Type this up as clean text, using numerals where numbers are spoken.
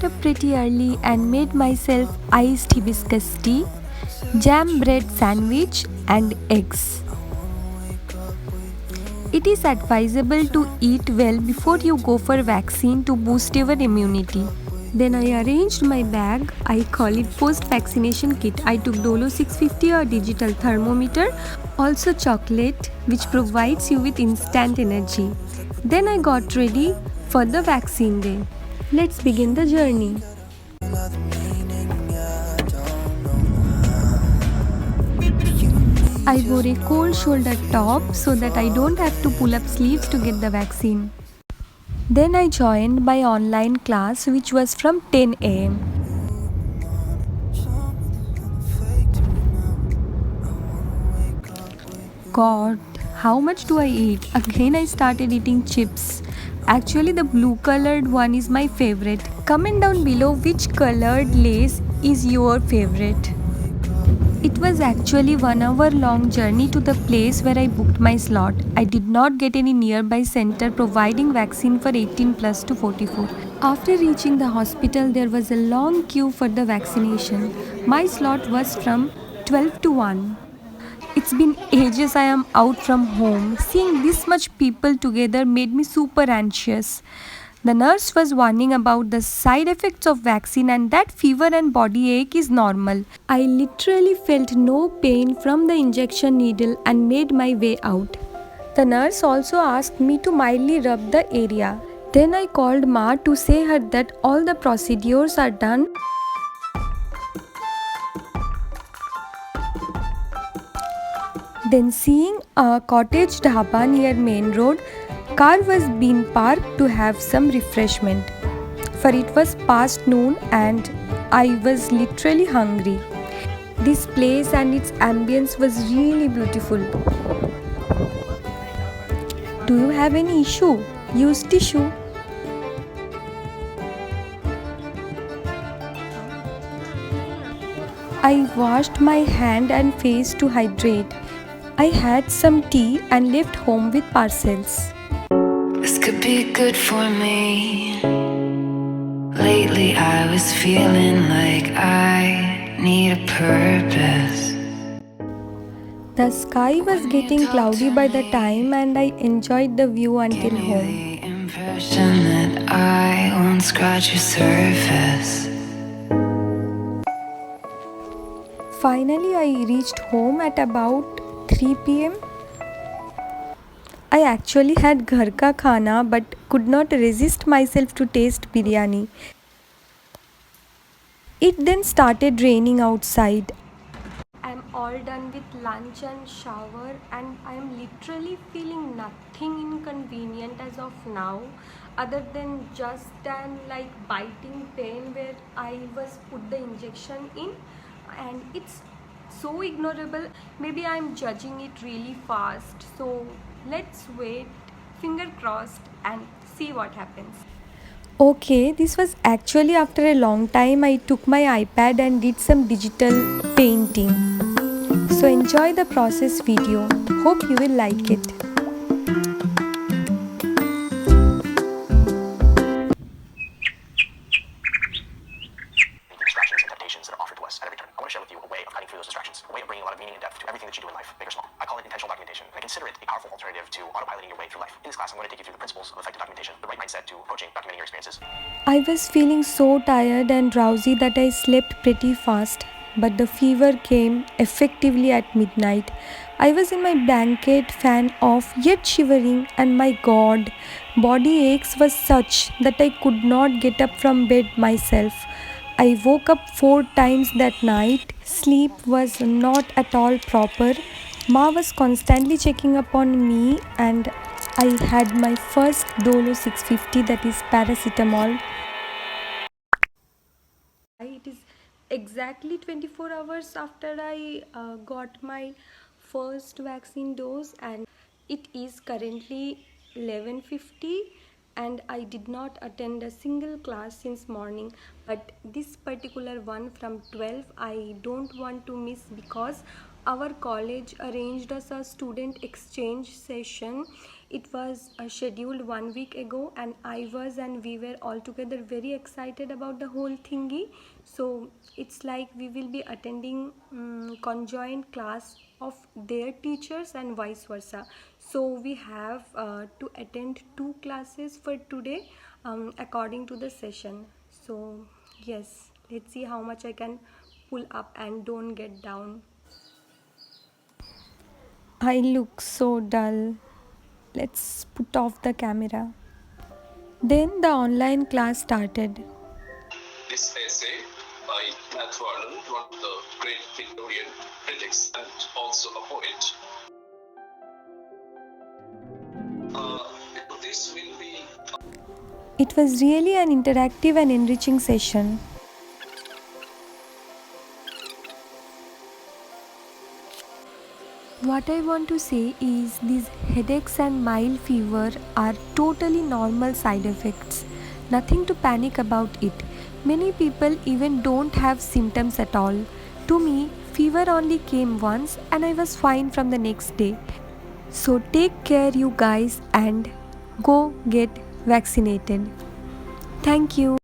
got up pretty early and made myself iced hibiscus tea, jam bread sandwich and eggs. It is advisable to eat well before you go for vaccine to boost your immunity. Then I arranged my bag. I call it post-vaccination kit. I took Dolo 650, a digital thermometer, also chocolate which provides you with instant energy. Then I got ready for the vaccine day. Let's begin the journey. I wore a cold shoulder top so that I don't have to pull up sleeves to get the vaccine. Then I joined my online class which was from 10 am. God, how much do I eat? Again I started eating chips. Actually the blue colored one is my favorite. Comment down below which colored lace is your favorite. It was actually 1 hour long journey to the place where I booked my slot. I did not get any nearby center providing vaccine for 18 plus to 44. After reaching the hospital, there was a long queue for the vaccination. My slot was from 12 to 1. It's been ages I am out from home. Seeing this much people together made me super anxious. The nurse was warning about the side effects of vaccine and that fever and body ache is normal. I literally felt no pain from the injection needle and made my way out. The nurse also asked me to mildly rub the area. Then I called Ma to say her that all the procedures are done. Then seeing a cottage dhaba near main road, car was being parked to have some refreshment. For it was past noon and I was literally hungry. This place and its ambience was really beautiful. Do you have any issue? Use tissue. I washed my hand and face to hydrate. I had some tea and left home with parcels. This could be good for me. Lately I was feeling like I need a purpose. The sky was getting cloudy by the time and I enjoyed the view until Give me home. the impression that I won't scratch your surface. Finally, I reached home at about 3 pm. I actually had ghar ka khana but could not resist myself to taste biryani. It then started raining outside. I am all done with lunch and shower and I am literally feeling nothing inconvenient as of now other than just an biting pain where I was put the injection in, and it's so ignorable. Maybe I'm judging it really fast, so let's wait, finger crossed, and see what happens. Okay, this was actually after a long time. I took my iPad and did some digital painting. So enjoy the process video. Hope you will like it. Distractions and temptations that are offered to us at every turn. I want to share with you a way of cutting through those distractions, a way of bringing a lot of meaning and depth to everything that you do in life, big or small. I call it intentional documentation, and I consider it a powerful alternative to autopiloting your way through life. In this class, I'm going to take you through the principles of effective documentation, the right mindset to approaching documenting your experiences. I was feeling so tired and drowsy that I slept pretty fast, but the fever came effectively at midnight. I was in my blanket, fan off, yet shivering, and my god, body aches was such that I could not get up from bed myself. I woke up 4 times that night. Sleep was not at all proper. Ma was constantly checking up on me and I had my first Dolo 650, that is paracetamol. It is exactly 24 hours after I got my first vaccine dose and it is currently 11:50 and I did not attend a single class since morning, but this particular one from 12 I don't want to miss because our college arranged us a student exchange session. It was scheduled 1 week ago, and I was and we were all together very excited about the whole thingy. So it's like we will be attending conjoined class of their teachers and vice versa. So we have to attend 2 classes for today according to the session. So yes, let's see how much I can pull up and don't get down. I look so dull. Let's put off the camera. Then the online class started. This essay by Nathwarlan, one of the great Victorian critics and also a poet. This will be. It was really an interactive and enriching session. What I want to say is these headaches and mild fever are totally normal side effects. Nothing to panic about it. Many people even don't have symptoms at all. To me, fever only came once and I was fine from the next day. So take care you guys and go get vaccinated. Thank you.